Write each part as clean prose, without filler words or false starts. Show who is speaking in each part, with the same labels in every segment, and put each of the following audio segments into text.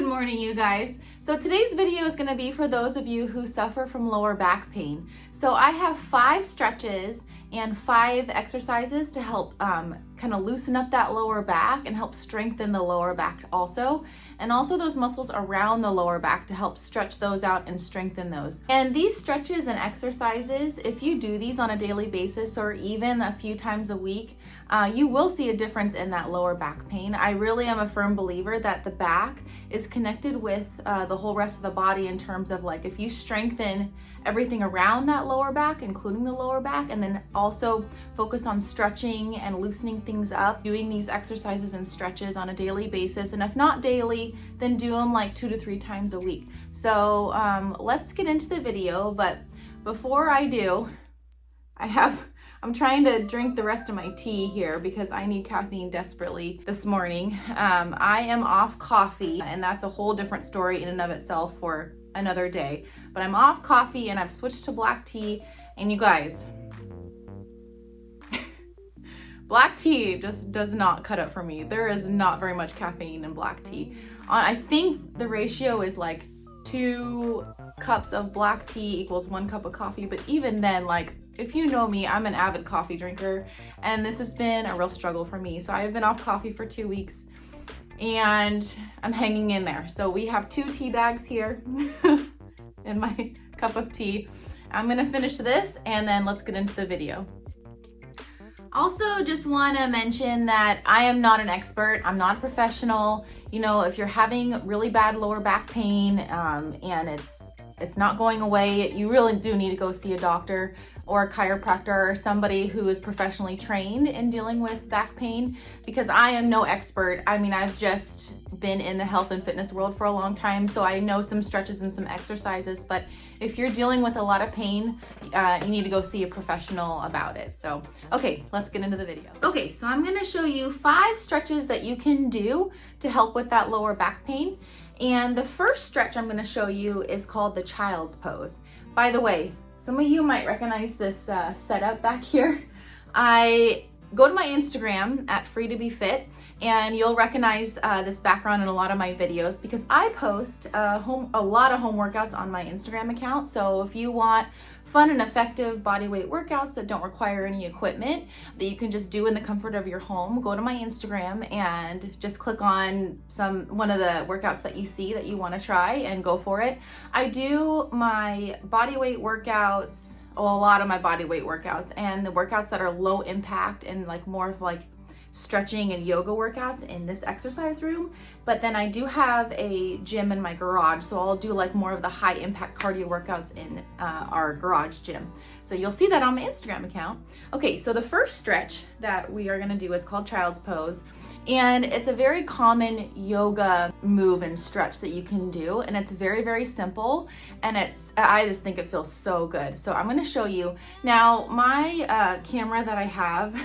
Speaker 1: Good morning, you guys. So today's video is going to be for those of you who suffer from lower back pain. So I have 5 stretches and 5 exercises to help kind of loosen up that lower back and help strengthen the lower back also. And also those muscles around the lower back to help stretch those out and strengthen those. And these stretches and exercises, if you do these on a daily basis or even a few times a week, you will see a difference in that lower back pain. I really am a firm believer that the back is connected with the whole rest of the body in terms of like if you strengthen everything around that lower back, including the lower back, and then also focus on stretching and loosening things up, doing these exercises and stretches on a daily basis, and if not daily, then do them like 2 to 3 times a week. So let's get into the video, but before I do, I'm trying to drink the rest of my tea here because I need caffeine desperately this morning. I am off coffee, and that's a whole different story in and of itself for another day. But I'm off coffee and I've switched to black tea, and you guys, black tea just does not cut it for me. There is not very much caffeine in black tea. I think the ratio is like 2 cups of black tea equals 1 cup of coffee, but even then, like, if you know me, I'm an avid coffee drinker, and this has been a real struggle for me. So I've been off coffee for 2 weeks, and I'm hanging in there. So we have 2 tea bags here in my cup of tea. I'm gonna finish this, and then let's get into the video. Also, just want to mention that I am not an expert. I'm not a professional. You know, if you're having really bad lower back pain and it's not going away, you really do need to go see a doctor or a chiropractor or somebody who is professionally trained in dealing with back pain, because I am no expert. I mean, I've just been in the health and fitness world for a long time, so I know some stretches and some exercises, but if you're dealing with a lot of pain, you need to go see a professional about it. So, okay, let's get into the video. Okay, so I'm gonna show you 5 stretches that you can do to help with that lower back pain. And the first stretch I'm gonna show you is called the child's pose. By the way, some of you might recognize this setup back here. I go to my Instagram at Free to Be Fit, and you'll recognize this background in a lot of my videos because I post a lot of home workouts on my Instagram account. So if you want fun and effective bodyweight workouts that don't require any equipment, that you can just do in the comfort of your home, go to my Instagram and just click on one of the workouts that you see that you want to try and go for it. I do my bodyweight workouts, a lot of my bodyweight workouts, and the workouts that are low impact and like more of like stretching and yoga workouts in this exercise room. But then I do have a gym in my garage, so I'll do like more of the high impact cardio workouts in our garage gym. So you'll see that on my Instagram account. Okay, so the first stretch that we are gonna do is called child's pose. And it's a very common yoga move and stretch that you can do. And it's very, very simple. And I just think it feels so good. So I'm gonna show you. Now, my camera that I have,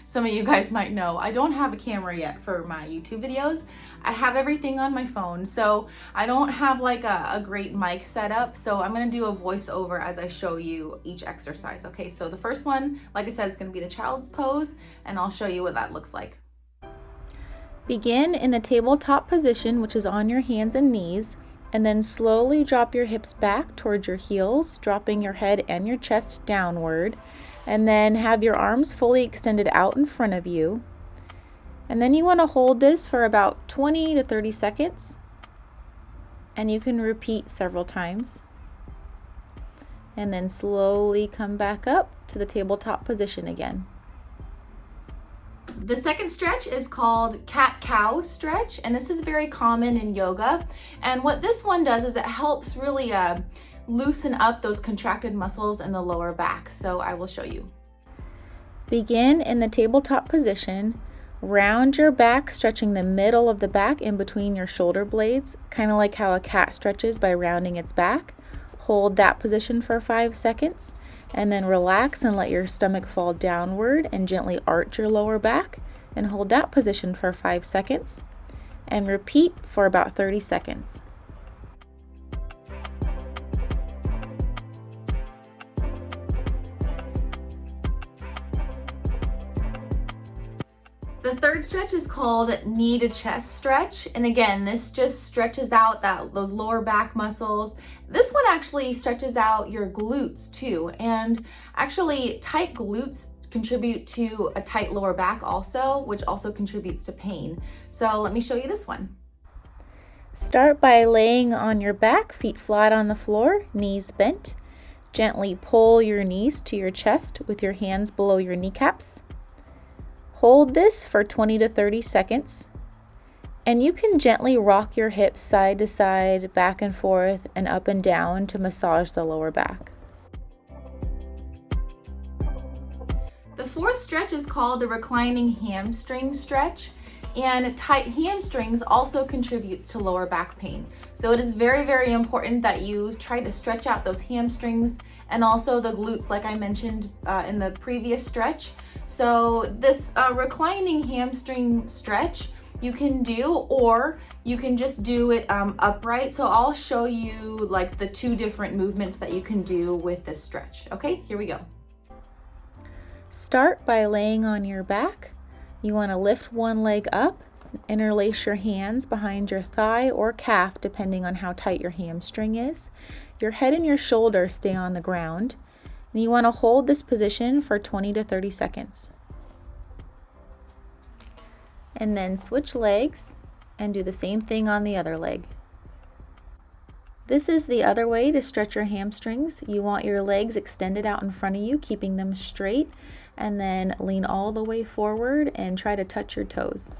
Speaker 1: some of you guys might know, I don't have a camera yet for my YouTube videos. I have everything on my phone, so I don't have like a great mic setup. So I'm gonna do a voiceover as I show you each exercise. Okay, so the first one, like I said, is gonna be the child's pose, and I'll show you what that looks like.
Speaker 2: Begin in the tabletop position, which is on your hands and knees, and then slowly drop your hips back towards your heels, dropping your head and your chest downward. And then have your arms fully extended out in front of you. And then you want to hold this for about 20 to 30 seconds. And you can repeat several times. And then slowly come back up to the tabletop position again.
Speaker 1: The second stretch is called cat-cow stretch, and this is very common in yoga. And what this one does is it helps really loosen up those contracted muscles in the lower back. So I will show you.
Speaker 2: Begin in the tabletop position. Round your back, stretching the middle of the back in between your shoulder blades, kind of like how a cat stretches by rounding its back. Hold that position for 5 seconds, and then relax and let your stomach fall downward and gently arch your lower back, and hold that position for 5 seconds, and repeat for about 30 seconds.
Speaker 1: The The third stretch is called knee to chest stretch. And again, this just stretches out those lower back muscles. This one actually stretches out your glutes too. And actually tight glutes contribute to a tight lower back also, which also contributes to pain. So let me show you this one.
Speaker 2: Start by laying on your back, feet flat on the floor, knees bent. Gently pull your knees to your chest with your hands below your kneecaps. Hold this for 20 to 30 seconds, and you can gently rock your hips side to side, back and forth, and up and down to massage the lower back.
Speaker 1: The fourth stretch is called the reclining hamstring stretch, and tight hamstrings also contributes to lower back pain. So it is very, very important that you try to stretch out those hamstrings and also the glutes like I mentioned in the previous stretch. So this reclining hamstring stretch you can do, or you can just do it upright. So I'll show you like the two different movements that you can do with this stretch. Okay, here we go.
Speaker 2: Start by laying on your back. You want to lift one leg up, interlace your hands behind your thigh or calf depending on how tight your hamstring is. Your head and your shoulders stay on the ground. And you want to hold this position for 20 to 30 seconds. And then switch legs and do the same thing on the other leg. This is the other way to stretch your hamstrings. You want your legs extended out in front of you, keeping them straight, and then lean all the way forward and try to touch your toes.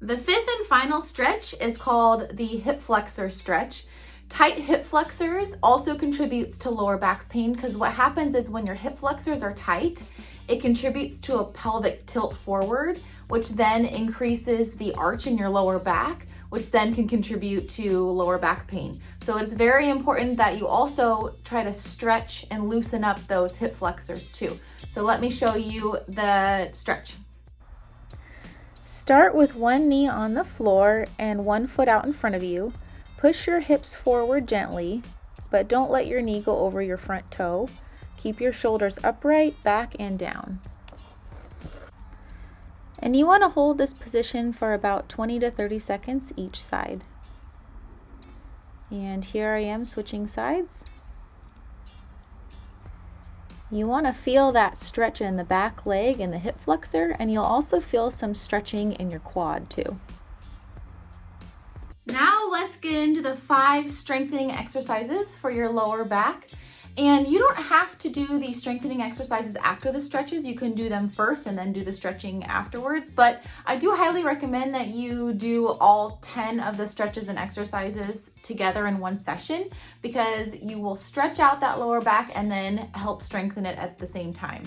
Speaker 1: The fifth and final stretch is called the hip flexor stretch. Tight hip flexors also contributes to lower back pain because what happens is when your hip flexors are tight, it contributes to a pelvic tilt forward, which then increases the arch in your lower back, which then can contribute to lower back pain. So it's very important that you also try to stretch and loosen up those hip flexors too. So let me show you the stretch.
Speaker 2: Start with one knee on the floor and one foot out in front of you. Push your hips forward gently, but don't let your knee go over your front toe. Keep your shoulders upright, back and down. And you want to hold this position for about 20 to 30 seconds each side. And here I am switching sides. You want to feel that stretch in the back leg and the hip flexor, and you'll also feel some stretching in your quad too.
Speaker 1: Now let's get into the 5 strengthening exercises for your lower back. And you don't have to do these strengthening exercises after the stretches. You can do them first and then do the stretching afterwards. But I do highly recommend that you do all 10 of the stretches and exercises together in one session because you will stretch out that lower back and then help strengthen it at the same time.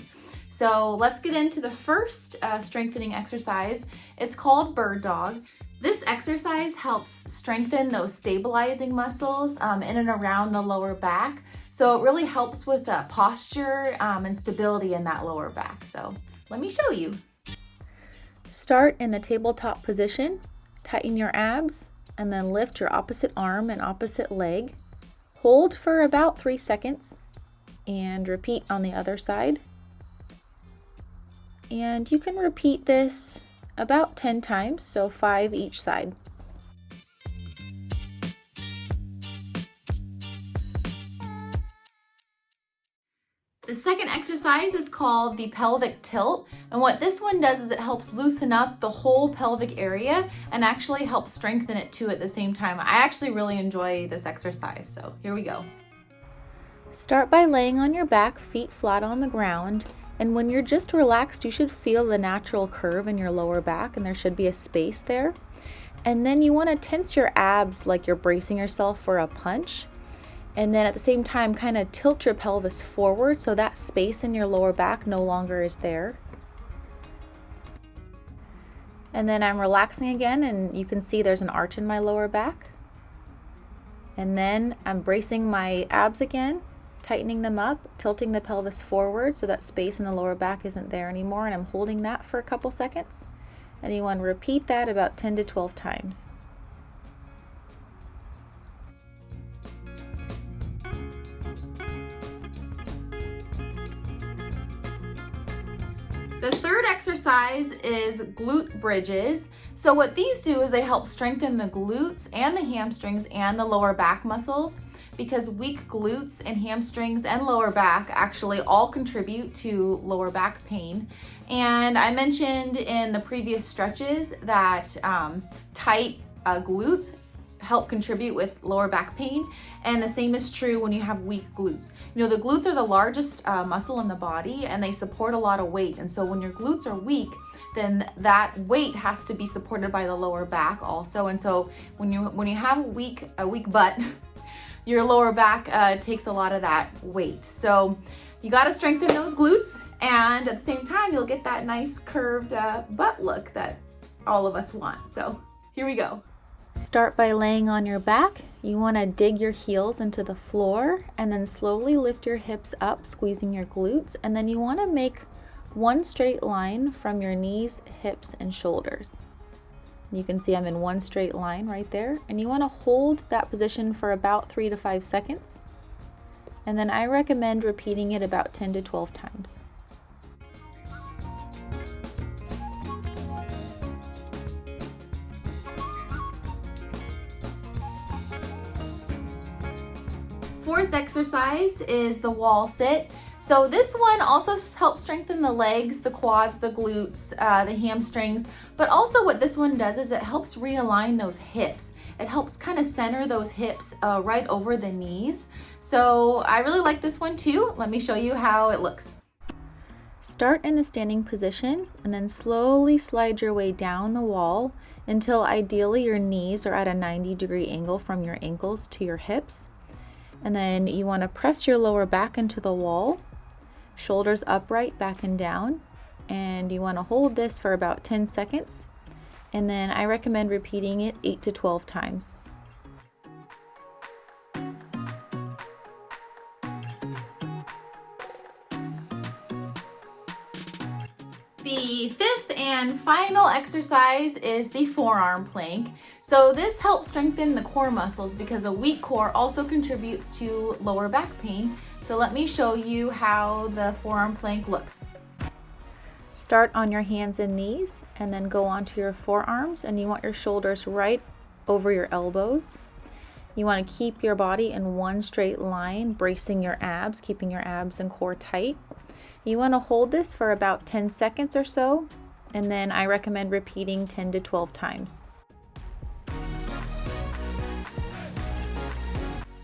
Speaker 1: So let's get into the first strengthening exercise. It's called bird dog. This exercise helps strengthen those stabilizing muscles in and around the lower back. So it really helps with posture and stability in that lower back. So let me show you.
Speaker 2: Start in the tabletop position, tighten your abs, and then lift your opposite arm and opposite leg. Hold for about 3 seconds and repeat on the other side. And you can repeat this about 10 times, so 5 each side.
Speaker 1: The second exercise is called the pelvic tilt, and what this one does is it helps loosen up the whole pelvic area and actually helps strengthen it too at the same time. I actually really enjoy this exercise, so here we go.
Speaker 2: Start by laying on your back, feet flat on the ground, and when you're just relaxed, you should feel the natural curve in your lower back, and there should be a space there. And then you want to tense your abs like you're bracing yourself for a punch. And then at the same time, kind of tilt your pelvis forward so that space in your lower back no longer is there. And then I'm relaxing again, and you can see there's an arch in my lower back. And then I'm bracing my abs again, tightening them up, tilting the pelvis forward so that space in the lower back isn't there anymore, and I'm holding that for a couple seconds. And you want to repeat that about 10 to 12 times.
Speaker 1: third exercise is glute bridges. So what these do is they help strengthen the glutes and the hamstrings and the lower back muscles, because weak glutes and hamstrings and lower back actually all contribute to lower back pain. And I mentioned in the previous stretches that tight glutes help contribute with lower back pain, and the same is true when you have weak glutes. You know, the glutes are the largest muscle in the body, and they support a lot of weight, and so when your glutes are weak, then that weight has to be supported by the lower back also. And so when you have a weak butt, your lower back takes a lot of that weight. So you got to strengthen those glutes, and at the same time you'll get that nice curved butt look that all of us want. So here we go.
Speaker 2: Start by laying on your back. You want to dig your heels into the floor and then slowly lift your hips up, squeezing your glutes. And then you want to make one straight line from your knees, hips, and shoulders. You can see I'm in one straight line right there. And you want to hold that position for about 3 to 5 seconds. And then I recommend repeating it about 10 to 12 times.
Speaker 1: Fourth exercise is the wall sit. So this one also helps strengthen the legs, the quads, the glutes, the hamstrings, but also what this one does is it helps realign those hips. It helps kind of center those hips right over the knees. So I really like this one too. Let me show you how it looks.
Speaker 2: Start in the standing position and then slowly slide your way down the wall until ideally your knees are at a 90-degree angle from your ankles to your hips. And then you want to press your lower back into the wall, shoulders upright, back and down. And you want to hold this for about 10 seconds. And then I recommend repeating it 8 to 12 times.
Speaker 1: The fifth and final exercise is the forearm plank. So this helps strengthen the core muscles because a weak core also contributes to lower back pain. So let me show you how the forearm plank looks.
Speaker 2: Start on your hands and knees and then go onto your forearms, and you want your shoulders right over your elbows. You want to keep your body in one straight line, bracing your abs, keeping your abs and core tight. You want to hold this for about 10 seconds or so, and then I recommend repeating 10 to 12 times.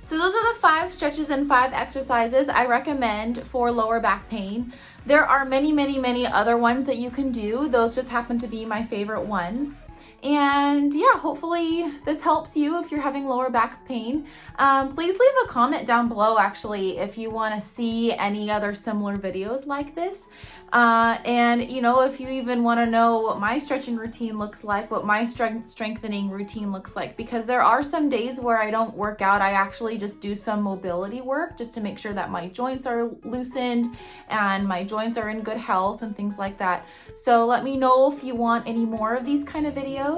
Speaker 1: So those are the 5 stretches and 5 exercises I recommend for lower back pain. There are many other ones that you can do. Those just happen to be my favorite ones. And yeah, hopefully this helps you if you're having lower back pain. Please leave a comment down below actually if you want to see any other similar videos like this. And you know, if you even want to know what my stretching routine looks like, what my strengthening routine looks like, because there are some days where I don't work out. I actually just do some mobility work just to make sure that my joints are loosened and my joints are in good health and things like that. So let me know if you want any more of these kind of videos.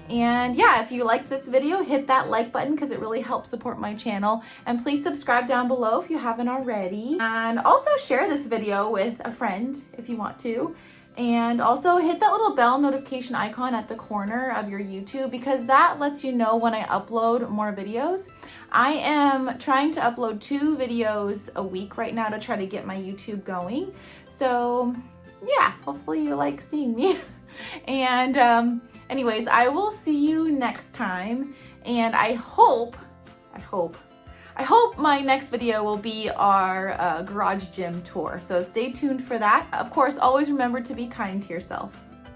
Speaker 1: And yeah, if you like this video, hit that like button because it really helps support my channel. And please subscribe down below if you haven't already. And also share this video with a friend if you want to. And also hit that little bell notification icon at the corner of your YouTube because that lets you know when I upload more videos. I am trying to upload 2 videos a week right now to try to get my YouTube going. So yeah, hopefully you like seeing me. And anyways, I will see you next time, and I hope my next video will be our garage gym tour. So stay tuned for that. Of course, always remember to be kind to yourself.